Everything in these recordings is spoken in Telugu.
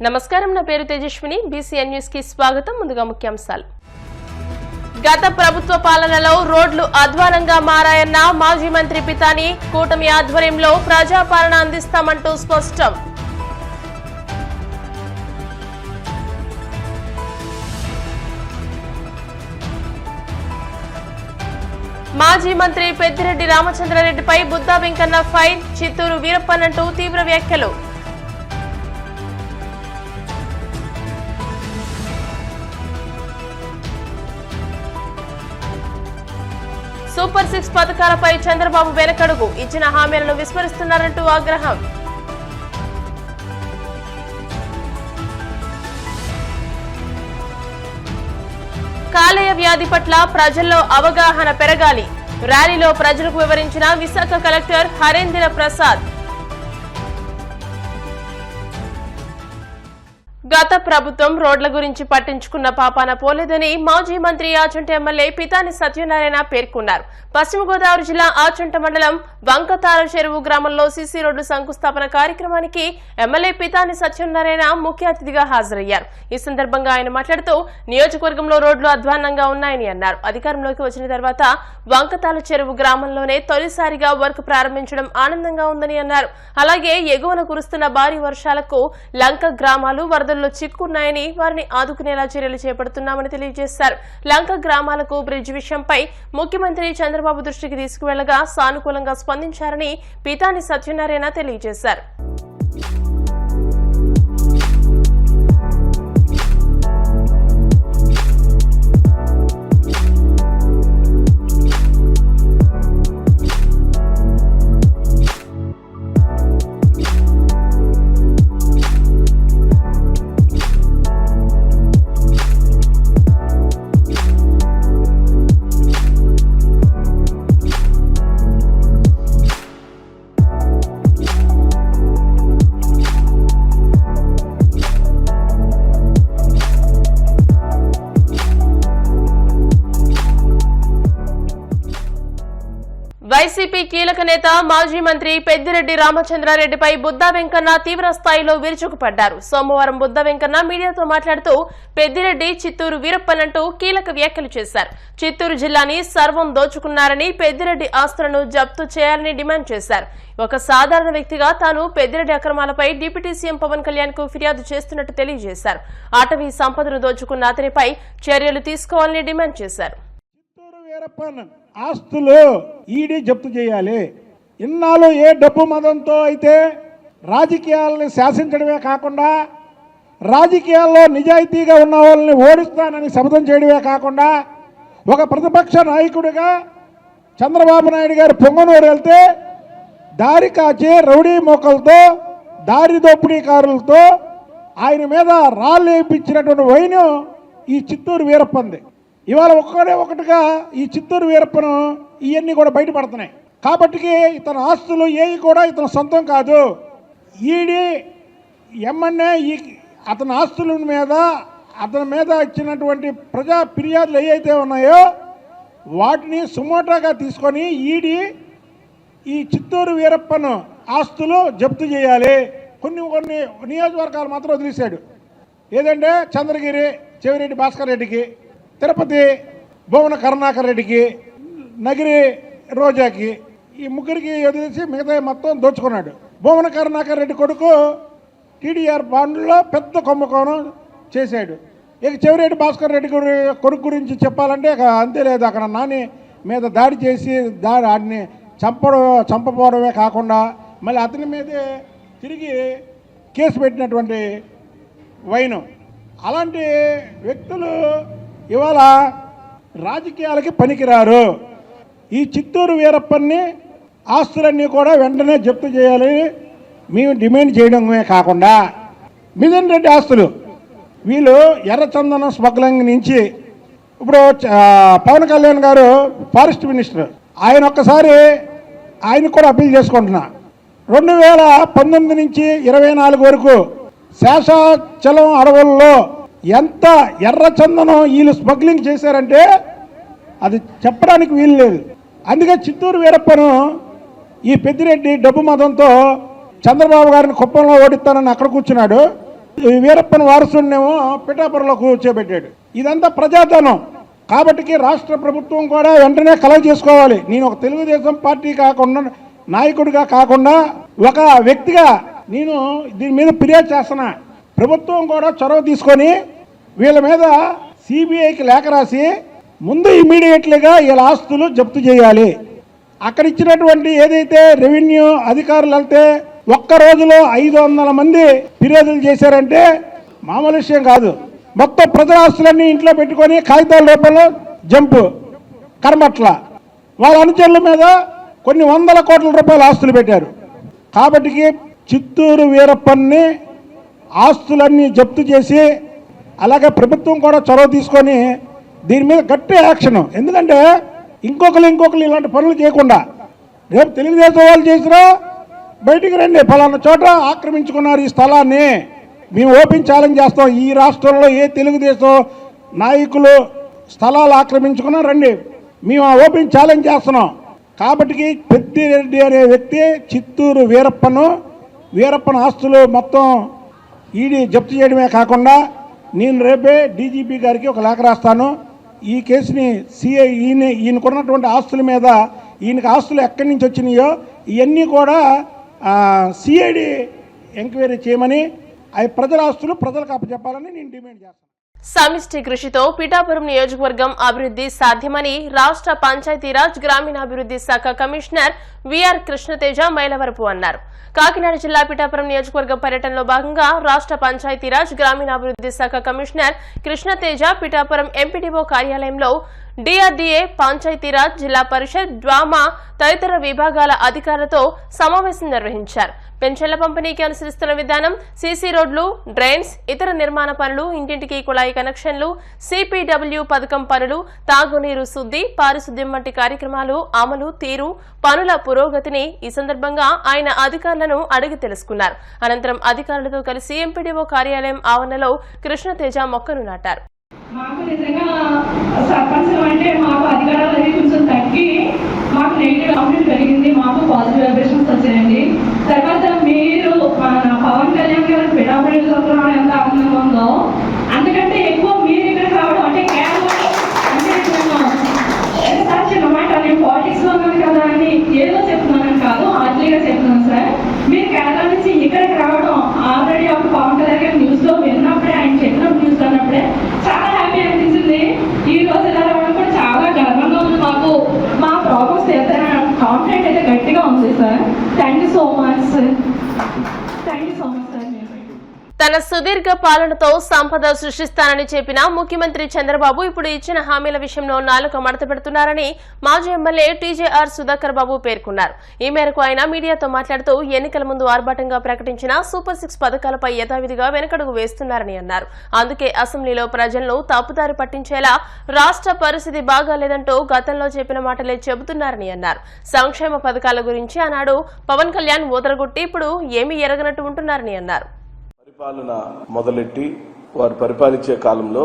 నమస్కారం, నా పేరు తేజస్విని. బీసీఎన్ న్యూస్ కి స్వాగతం. ముందుగా ముఖ్యాంశాలు. గత ప్రభుత్వ పాలనలో రోడ్లు అధ్వానంగా మారాయన్న మాజీ మంత్రి పితాని. కూటమి ఆధ్వర్యంలో ప్రజాపాలన అందిస్తామంటూ స్పష్టం. మాజీ మంత్రి పెద్దిరెడ్డి రామచంద్రారెడ్డిపై బుద్దా వెంకన్న ఫైర్. చిత్తూరు వీరప్పనంటూ తీవ్ర వ్యాఖ్యలు. సూపర్ 6 పథకాలపై చంద్రబాబు వెనకడుగు. ఇచ్చిన హామీలను విస్మరిస్తున్నారంటూ ఆగ్రహం. కాలేయ వ్యాధి పట్ల ప్రజల్లో అవగాహన పెరగాలి. ర్యాలీలో ప్రజలకు వివరించిన విశాఖ కలెక్టర్ హరేంద్ర ప్రసాద్. గత ప్రభుత్వం రోడ్ల గురించి పట్టించుకున్న పాపాన పోలేదని మాజీ మంత్రి ఆచంట ఎమ్మెల్యే పితాని సత్యనారాయణ పేర్కొన్నారు. పశ్చిమ గోదావరి జిల్లా ఆచంట మండలం వంకతార చెరువు గ్రామంలో సీసీ రోడ్డు శంకుస్థాపన కార్యక్రమానికి ఎమ్మెల్యే పితాని సత్యనారాయణ ముఖ్య అతిథిగా హాజరయ్యారు. ఈ సందర్భంగా ఆయన మాట్లాడుతూ నియోజకవర్గంలో రోడ్లు అధ్వాన్నంగా ఉన్నాయని అన్నారు. అధికారంలోకి వచ్చిన తర్వాత వంకతాల చెరువు గ్రామంలోనే తొలిసారిగా వర్క్ ప్రారంభించడం ఆనందంగా ఉందని అన్నారు. అలాగే ఎగువన కురుస్తున్న భారీ వర్షాలకు లంక గ్రామాలు వరదల్లో చిక్కున్నాయని, వారిని ఆదుకునేలా చర్యలు చేపడుతున్నామని తెలియజేశారు. లంక గ్రామాలకు బ్రిడ్జ్ విషయంపై ముఖ్యమంత్రి చంద్రబాబు దృష్టికి తీసుకువెళ్లగా సానుకూలంగా స్పందించారని పితాని సత్యనారాయణ తెలియజేశారు. వైసీపీ కీలక నేత మాజీ మంత్రి పెద్దిరెడ్డి రామచంద్రారెడ్డిపై బుద్దా వెంకన్న తీవ్ర స్థాయిలో విరుచుకుపడ్డారు. సోమవారం బుద్దా వెంకన్న మీడియాతో మాట్లాడుతూ పెద్దిరెడ్డి చిత్తూరు వీరప్పనంటూ కీలక వ్యాఖ్యలు చేశారు. చిత్తూరు జిల్లాని సర్వం దోచుకున్నారని, పెద్దిరెడ్డి ఆస్తులను జప్తు చేయాలని డిమాండ్ చేశారు. ఒక సాధారణ వ్యక్తిగా తాను పెద్దిరెడ్డి అక్రమాలపై డిప్యూటీ సీఎం పవన్ కళ్యాణ్ కు ఫిర్యాదు చేస్తున్నట్టు తెలియజేశారు. అటవీ సంపదను దోచుకున్న అతనిపై చర్యలు తీసుకోవాలని డిమాండ్ చేశారు. ఆస్తులు ఈడీ జప్తు చేయాలి. ఇన్నాళ్ళు ఏ డబ్బు మదంతో అయితే రాజకీయాలను శాసించడమే కాకుండా, రాజకీయాల్లో నిజాయితీగా ఉన్న వాళ్ళని ఓడిస్తానని శపథం చేయడమే కాకుండా, ఒక ప్రతిపక్ష నాయకుడిగా చంద్రబాబు నాయుడు గారు పొంగనూరు వెళ్తే దారి కాచి రౌడీ మోకలతో, దారి దోపిడీకారులతో ఆయన మీద రాళ్ళు వేయించినటువంటి వైను ఈ చిత్తూరు వీరప్పంది. ఇవాళ ఒకటిగా ఈ చిత్తూరు వీరప్పను ఇవన్నీ కూడా బయటపడుతున్నాయి. కాబట్టి ఇతని ఆస్తులు ఏవి కూడా ఇతని సొంతం కాదు. ఈడీ ఎమ్మెల్యే అతని ఆస్తుల మీద, అతని మీద ఇచ్చినటువంటి ప్రజా ఫిర్యాదులు ఏవైతే ఉన్నాయో వాటిని సుమోటోగా తీసుకొని ఈడీ ఈ చిత్తూరు వీరప్పను ఆస్తులు జప్తు చేయాలి. కొన్ని నియోజకవర్గాలు మాత్రం వదిలేశాడు. ఏదంటే చంద్రగిరి చెవిరెడ్డి భాస్కర్ రెడ్డికి, తిరుపతి భువన కరుణాకర్ రెడ్డికి, నగిరి రోజాకి, ఈ ముగ్గురికి వదిలేసి మిగతా మొత్తం దోచుకున్నాడు. భువన కరుణాకర్ రెడ్డి కొడుకు టీడీఆర్ బాండ్లో పెద్ద కుంభకోణం చేశాడు. ఇక చెవిరెడ్డి భాస్కర్ రెడ్డి కొడుకు గురించి చెప్పాలంటే అంతే లేదు. అక్కడ నాని మీద దాడి చేసి ఆడిని చంపపోవడమే కాకుండా మళ్ళీ అతని మీదే తిరిగి కేసు పెట్టినటువంటి వైను. అలాంటి వ్యక్తులు ఇవాళ రాజకీయాలకి పనికిరారు. ఈ చిత్తూరు వీరప్పన్ని ఆస్తులన్నీ కూడా వెంటనే జప్తు చేయాలని మేము డిమాండ్ చేయడమే కాకుండా, మిథున్ రెడ్డి ఆస్తులు వీళ్ళు ఎర్రచందనం స్మగ్లింగ్ నుంచి ఇప్పుడు పవన్ కళ్యాణ్ గారు ఫారెస్ట్ మినిస్టర్, ఆయన ఒక్కసారి ఆయన కూడా అప్పీల్ చేసుకుంటున్నా. 2019 నుంచి 24 వరకు శేషాచలం అడవుల్లో ఎంత ఎర్రచందనం వీళ్ళు స్మగ్లింగ్ చేశారంటే అది చెప్పడానికి వీలు లేదు. అందుకే చిత్తూరు వీరప్పను ఈ పెద్దిరెడ్డి డబ్బు మతంతో చంద్రబాబు గారిని కుప్పంలో ఓడిస్తానని అక్కడ కూర్చున్నాడు. ఈ వీరప్పన వారసుడినేమో పిఠాపురంలో కూర్చోబెట్టాడు. ఇదంతా ప్రజాధనం. కాబట్టి రాష్ట్ర ప్రభుత్వం కూడా వెంటనే కలెక్ట్ చేసుకోవాలి. నేను ఒక తెలుగుదేశం పార్టీ కాకుండా, నాయకుడిగా కాకుండా, ఒక వ్యక్తిగా నేను దీని మీద ఫిర్యాదు చేస్తున్నా. ప్రభుత్వం కూడా చొరవ తీసుకొని వీళ్ళ మీద సిబిఐకి లేఖ రాసి ముందు ఇమీడియట్లీగా వీళ్ళ ఆస్తులు జప్తు చేయాలి. అక్కడ ఇచ్చినటువంటి ఏదైతే రెవెన్యూ అధికారులు వెళ్తే ఒక్క రోజులో 500 మంది ఫిర్యాదులు చేశారంటే మామూలు విషయం కాదు. మొత్తం ప్రజల ఆస్తులన్నీ ఇంట్లో పెట్టుకొని కాగితాల రూపంలో జంపు కర్మట్ల వాళ్ళ అనుచరుల మీద కొన్ని 100 కోట్ల రూపాయల ఆస్తులు పెట్టారు. కాబట్టి చిత్తూరు వీరప్పన్ని ఆస్తులన్నీ జప్తు చేసి అలాగే ప్రభుత్వం కూడా చొరవ తీసుకొని దీని మీద గట్టి యాక్షన్. ఎందుకంటే ఇంకొకరు ఇలాంటి పనులు చేయకుండా రేపు తెలుగుదేశం వాళ్ళు చేసినా బయటికి రండి, ఫలానా చోట ఆక్రమించుకున్నారు ఈ స్థలాన్ని, మేము ఓపెన్ ఛాలెంజ్ చేస్తాం. ఈ రాష్ట్రంలో ఏ తెలుగుదేశం నాయకులు స్థలాలు ఆక్రమించుకున్నా రండి, మేము ఓపెన్ ఛాలెంజ్ చేస్తున్నాం. కాబట్టి పెద్దిరెడ్డి అనే వ్యక్తి చిత్తూరు వీరప్పన ఆస్తులు మొత్తం ఈడీ జప్తు చేయడమే కాకుండా నేను రేపే డీజీపీ గారికి ఒక లేఖ రాస్తాను. ఈ కేసుని సిఐ ఈయనకున్నటువంటి ఆస్తుల మీద ఈయనకి ఆస్తులు ఎక్కడి నుంచి వచ్చినాయో ఇవన్నీ కూడా సిఐడి ఎంక్వైరీ చేయమని, అవి ప్రజల ఆస్తులు ప్రజలకు అప్పచెప్పాలని నేను డిమాండ్ చేస్తాను. సమిష్టి కృషితో పిఠాపురం నియోజకవర్గం అభివృద్ధి సాధ్యమని రాష్ట్ర పంచాయతీరాజ్ గ్రామీణాభివృద్ధి శాఖ కమిషనర్ విఆర్ కృష్ణతేజ మైలవరపు అన్నారు. కాకినాడ జిల్లా పిఠాపురం నియోజకవర్గ పర్యటనలో భాగంగా రాష్ట్ర పంచాయతీరాజ్ గ్రామీణాభివృద్ధి శాఖ కమిషనర్ కృష్ణతేజ పిఠాపురం ఎంపీడీఓ కార్యాలయంలో డిఆర్డీఏ, పంచాయతీరాజ్, జిల్లా పరిషత్, డ్వామా తదితర విభాగాల అధికారులతో సమావేశం నిర్వహించారు. పెన్షన్ల పంపిణీకి అనుసరిస్తున్న విధానం, సీసీ రోడ్లు, డ్రైన్స్, ఇతర నిర్మాణ పనులు, ఇంటింటికి కుళాయి కనెక్షన్లు, సిపిడబ్ల్యూ పథకం పనులు, తాగునీరు శుద్ధి, పారిశుద్ధ్యం వంటి కార్యక్రమాలు అమలు తీరు, పనుల పురోగతిని ఈ సందర్భంగా ఆయన అధికారులను అడిగి తెలుసుకున్నారు. అనంతరం అధికారులతో కలిసి ఎంపీడీఓ కార్యాలయం ఆవరణలో కృష్ణతేజ మొక్కను నాటారు. మాకు నిజంగా సర్పంచ్లు అంటే మాకు అధికారాలు అనేది కొంచెం తగ్గి మాకు నెగిటివ్ కామెంట్ పెరిగింది, మాకు పాజిటివ్ వైబ్రేషన్స్ వచ్చాయండి. తర్వాత మీరు మన పవన్ కళ్యాణ్ గారు పిఠాపురం రావడం ఎంత ఆనందంగా ఉందో అందుకంటే ఎక్కువ మీరు ఇక్కడికి రావడం అంటే కేవలం అంటే సార్ చిన్న మాట నేను పాలిటిక్స్ లో ఉన్నాను కదా అని ఏదో చెప్తున్నాను కాదు, ఆర్టీగా చెప్తున్నాను సార్. మీరు కేరళ నుంచి ఇక్కడికి రావడం ఆల్రెడీ అప్పుడు పవన్ కళ్యాణ్ గారు న్యూస్ లో విన్నప్పుడే, ఆయన చెప్పినప్పుడు న్యూస్ లో ఉన్నప్పుడే చాలా హ్యాపీ అనిపించింది. ఈ రోజు ఇలా రావడం కూడా చాలా గర్వంగా ఉంది. మాకు మా ప్రాబ్లమ్స్ తీర్చారనే కాన్ఫిడెంట్ అయితే గట్టిగా ఉంది sir. Thank you so much sir. Thank you so much sir. తన సుదీర్ఘ పాలనతో సంపద సృష్టిస్తానని చెప్పిన ముఖ్యమంత్రి చంద్రబాబు ఇప్పుడు ఇచ్చిన హామీల విషయంలో నాలుక మడత పెడుతున్నారని మాజీ ఎమ్మెల్యే టీజేఆర్ సుధాకర్ బాబు పేర్కొన్నారు. ఈ మేరకు ఆయన మీడియాతో మాట్లాడుతూ ఎన్నికల ముందు ఆర్భాటంగా ప్రకటించిన సూపర్ 6 పథకాలపై యథావిధిగా వెనకడుగు వేస్తున్నారని అన్నారు. అందుకే అసెంబ్లీలో ప్రజలను తప్పుదారి పట్టించేలా రాష్ట్ర పరిస్థితి బాగాలేదంటూ గతంలో చెప్పిన మాటలే చెబుతున్నారని అన్నారు. సంక్షేమ పథకాల గురించి ఆనాడు పవన్ కళ్యాణ్ ఊదరగొట్టి ఇప్పుడు ఏమీ ఎరగనట్టు ఉంటున్నారని అన్నారు. పరిపాలన మొదలెట్టి వారు పరిపాలించే కాలంలో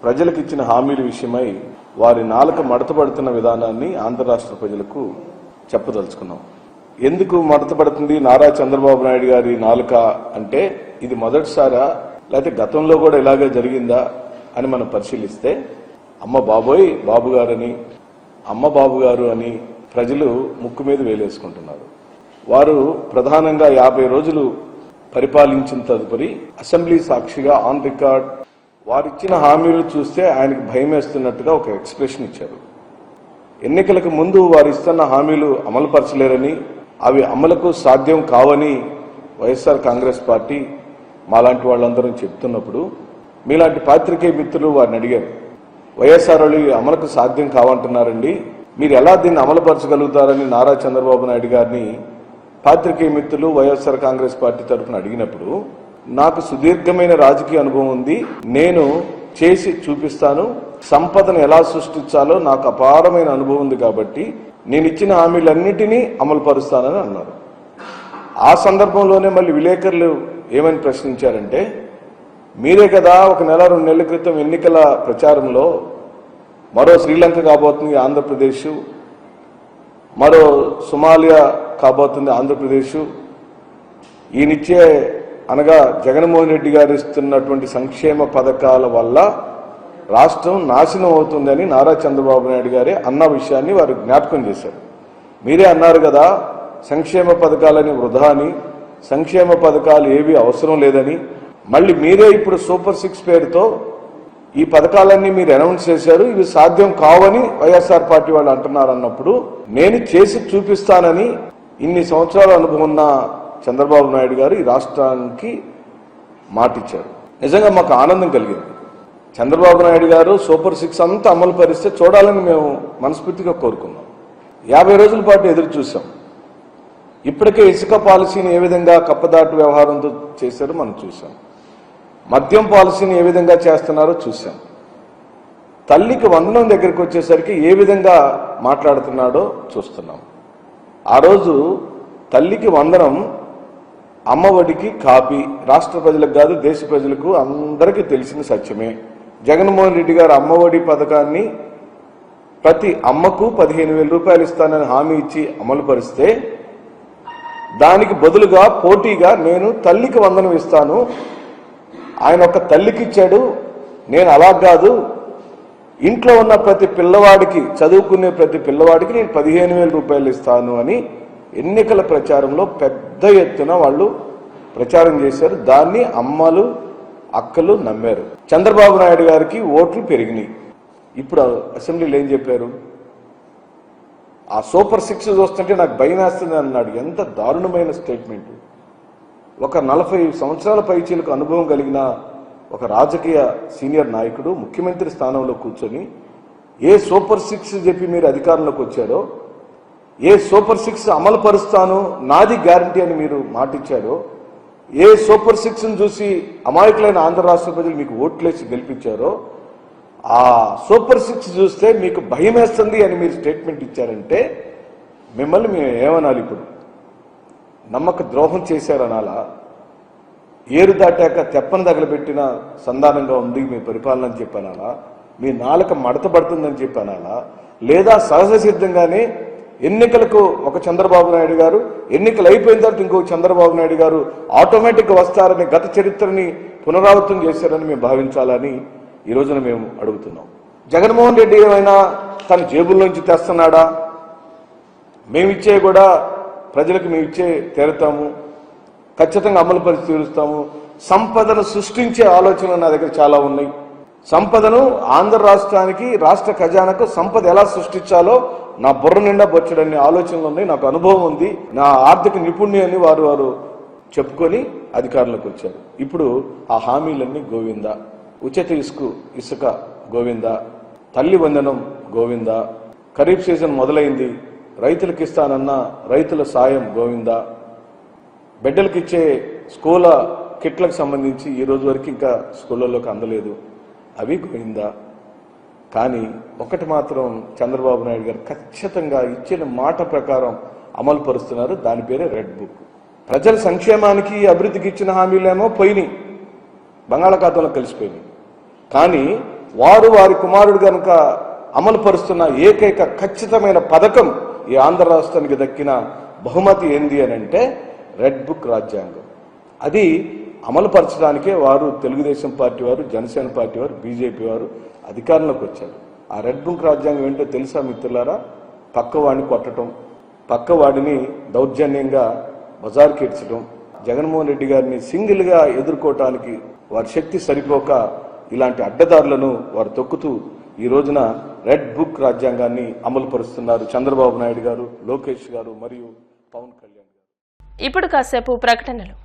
ప్రజలకు ఇచ్చిన హామీల విషయమై వారి నాలుక మడతపడుతున్న విధానాన్ని ఆంధ్ర రాష్ట్ర ప్రజలకు చెప్పదలుచుకున్నాం. ఎందుకు మడతపడుతుంది నారా చంద్రబాబు నాయుడు గారి నాలుక అంటే ఇది మొదటిసారా లేకపోతే గతంలో కూడా ఇలాగే జరిగిందా అని మనం పరిశీలిస్తే అమ్మ బాబోయ్ బాబు గారని, అమ్మ బాబు గారు అని ప్రజలు ముక్కు మీద వేలేసుకుంటున్నారు. వారు ప్రధానంగా 50 రోజులు పరిపాలించిన తదుపరి అసెంబ్లీ సాక్షిగా ఆన్ రికార్డ్ వారిచ్చిన హామీలు చూస్తే ఆయనకు భయం వేస్తున్నట్టుగా ఒక ఎక్స్ప్రెషన్ ఇచ్చారు. ఎన్నికలకు ముందు వారు ఇస్తున్న హామీలు అమలుపరచలేరని, అవి అమలుకు సాధ్యం కావని వైఎస్ఆర్ కాంగ్రెస్ పార్టీ మాలాంటి వాళ్ళందరూ చెప్తున్నప్పుడు మీలాంటి పాత్రికేయ మిత్రులు వారిని అడిగారు, వైఎస్ఆర్ వాళ్ళు అమలుకు సాధ్యం కావంటున్నారండి, మీరు ఎలా దీన్ని అమలుపరచగలుగుతారని నారా చంద్రబాబు నాయుడు గారిని పాత్రికేయ మిత్రులు వైఎస్ఆర్ కాంగ్రెస్ పార్టీ తరఫున అడిగినప్పుడు నాకు సుదీర్ఘమైన రాజకీయ అనుభవం ఉంది, నేను చేసి చూపిస్తాను, సంపదను ఎలా సృష్టించాలో నాకు అపారమైన అనుభవం ఉంది కాబట్టి నేను ఇచ్చిన హామీలన్నిటినీ అమలుపరుస్తానని అన్నారు. ఆ సందర్భంలోనే మళ్ళీ విలేకరులు ఏమని ప్రశ్నించారంటే, మీరే కదా 1 నెల 2 నెలల క్రితం ఎన్నికల ప్రచారంలో మరో శ్రీలంక కాబోతుంది ఆంధ్రప్రదేశ్, మరో సోమాలియా కాబోతుంది ఆంధ్రప్రదేశ్, ఈయనిచ్చే అనగా జగన్మోహన్ రెడ్డి గారు ఇస్తున్నటువంటి సంక్షేమ పథకాల వల్ల రాష్ట్రం నాశనం అవుతుందని నారా చంద్రబాబు నాయుడు గారే అన్న విషయాన్ని వారు జ్ఞాపకం చేశారు. మీరే అన్నారు కదా, సంక్షేమ పథకాలని వృధా అని, సంక్షేమ పథకాలు ఏవి అవసరం లేదని. మళ్ళీ మీరే ఇప్పుడు సూపర్ 6 పేరుతో ఈ పథకాలన్నీ మీరు అనౌన్స్ చేశారు, ఇవి సాధ్యం కావని వైఎస్ఆర్ పార్టీ వాళ్ళు అంటున్నారు. అన్నప్పుడు నేను చేసి చూపిస్తానని ఇన్ని సంవత్సరాల అనుభవం ఉన్న చంద్రబాబు నాయుడు గారు ఈ రాష్ట్రానికి మాటిచ్చారు. నిజంగా మాకు ఆనందం కలిగింది. చంద్రబాబు నాయుడు గారు సూపర్ 6 అంతా అమలు పరిస్తే చూడాలని మేము మనస్ఫూర్తిగా కోరుకున్నాం. 50 రోజుల పాటు ఎదురు చూసాం. ఇప్పటికే ఇసుక పాలసీని ఏ విధంగా కప్పదాటు వ్యవహారంతో చేశారో మనం చూసాం. మద్యం పాలసీని ఏ విధంగా చేస్తున్నారో చూసాం. తల్లికి వందనం దగ్గరికి వచ్చేసరికి ఏ విధంగా మాట్లాడుతున్నాడో చూస్తున్నాం. ఆ రోజు తల్లికి వందనం అమ్మఒడికి కాపీ, రాష్ట్ర ప్రజలకు కాదు దేశ ప్రజలకు అందరికీ తెలిసిన సత్యమే. జగన్మోహన్ రెడ్డి గారు అమ్మఒడి పథకాన్ని ప్రతి అమ్మకు 15,000 రూపాయలు ఇస్తానని హామీ ఇచ్చి అమలు పరిస్తే దానికి బదులుగా పోటీగా నేను తల్లికి వందనం ఇస్తాను, ఆయన ఒక తల్లికి ఇచ్చాడు, నేను అలా కాదు, ఇంట్లో ఉన్న ప్రతి పిల్లవాడికి, చదువుకునే ప్రతి పిల్లవాడికి నేను 15,000 రూపాయలు ఇస్తాను అని ఎన్నికల ప్రచారంలో పెద్ద ఎత్తున వాళ్ళు ప్రచారం చేశారు. దాన్ని అమ్మలు అక్కలు నమ్మారు. చంద్రబాబు నాయుడు గారికి ఓట్లు పెరిగినాయి. ఇప్పుడు అసెంబ్లీలో ఏం చెప్పారు? ఆ సూపర్ 6 చూస్తుంటే నాకు భయం వేస్తుంది అన్నాడు. ఎంత దారుణమైన స్టేట్మెంట్! ఒక 40 సంవత్సరాల పైచీలకు అనుభవం కలిగిన ఒక రాజకీయ సీనియర్ నాయకుడు ముఖ్యమంత్రి స్థానంలో కూర్చొని ఏ సూపర్ 6 చెప్పి మీరు అధికారంలోకి వచ్చారో, ఏ సూపర్ 6 అమలు పరుస్తాను నాది గ్యారంటీ అని మీరు మాటిచ్చారో, ఏ సూపర్ 6ను చూసి అమాయకులైన ఆంధ్ర రాష్ట్ర ప్రజలు మీకు ఓట్లేసి గెలిపించారో, ఆ సూపర్ 6 చూస్తే మీకు భయం వేస్తుంది అని మీరు స్టేట్మెంట్ ఇచ్చారంటే మిమ్మల్ని మేము ఏమనాలి? ఇప్పుడు నమ్మక ద్రోహం చేశారనాలా? ఏరు దాటాక తెప్పను తగలబెట్టిన సంధానంగా ఉంది మీ పరిపాలన అని చెప్పానాలా? మీ నాలుక మడతపడుతుందని చెప్పానాలా? లేదా సహజ సిద్ధంగానే ఎన్నికలకు ఒక చంద్రబాబు నాయుడు గారు, ఎన్నికలు అయిపోయిన తర్వాత ఇంకొక చంద్రబాబు నాయుడు గారు ఆటోమేటిక్గా వస్తారని గత చరిత్రని పునరావృతం చేశారని మేము భావించాలని ఈ రోజున మేము అడుగుతున్నాం. జగన్మోహన్ రెడ్డి ఏమైనా తన జేబుల్లోంచి తెస్తున్నాడా? మేమిచ్చే కూడా ప్రజలకు మేము ఇచ్చే తీరుతాము, ఖచ్చితంగా అమలు పరిచి తీరుస్తాము. సంపదను సృష్టించే ఆలోచనలు నా దగ్గర చాలా ఉన్నాయి. సంపదను ఆంధ్ర రాష్ట్రానికి, రాష్ట్ర ఖజానాకు సంపద ఎలా సృష్టించాలో నా బుర్ర నిండా బొచ్చడన్ని ఆలోచనలు ఉన్నాయి, నాకు అనుభవం ఉంది, నా ఆర్థిక నిపుణ్యాన్ని వారు చెప్పుకొని అధికారంలోకి వచ్చారు. ఇప్పుడు ఆ హామీలన్నీ గోవిందా, ఉచిత ఇసుక గోవిందా, తల్లి వందనం గోవిందా, ఖరీఫ్ సీజన్ మొదలైంది, రైతులకు ఇస్తానన్న రైతుల సాయం గోవిందా, బిడ్డలకిచ్చే స్కూల్ కిట్లకు సంబంధించి ఈ రోజు వరకు ఇంకా స్కూళ్ళలోకి అందలేదు, అవి గోవిందా. కానీ ఒకటి మాత్రం చంద్రబాబు నాయుడు గారు ఖచ్చితంగా ఇచ్చిన మాట ప్రకారం అమలు పరుస్తున్నారు. దాని పేరే రెడ్ బుక్. ప్రజల సంక్షేమానికి, అభివృద్ధికి ఇచ్చిన హామీలేమో పోయినాయి, బంగాళాఖాతంలో కలిసిపోయినాయి. కానీ వారి కుమారుడు కనుక అమలు పరుస్తున్న ఏకైక ఖచ్చితమైన పథకం ఈ ఆంధ్ర రాష్ట్రానికి దక్కిన బహుమతి ఏంది అని అంటే రెడ్ బుక్ రాజ్యాంగం. అది అమలు పరచడానికే వారు తెలుగుదేశం పార్టీ వారు, జనసేన పార్టీ వారు, బీజేపీ వారు అధికారంలోకి వచ్చారు. ఆ రెడ్ బుక్ రాజ్యాంగం ఏంటో తెలుసా మిత్రులారా? పక్కవాడిని కొట్టడం, పక్కవాడిని దౌర్జన్యంగా బజార్కి ఇడ్చడం, జగన్మోహన్ రెడ్డి గారిని సింగిల్గా ఎదుర్కోవటానికి వారి శక్తి సరిపోక ఇలాంటి అడ్డదారులను వారు తొక్కుతూ ఈ రోజున రెడ్ బుక్ రాజ్యాంగాన్ని అమలు పరుస్తున్నారు చంద్రబాబు నాయుడు గారు, లోకేష్ గారు మరియు పవన్ కళ్యాణ్ గారు. ఇప్పుడు కాసేపు ప్రకటనలు.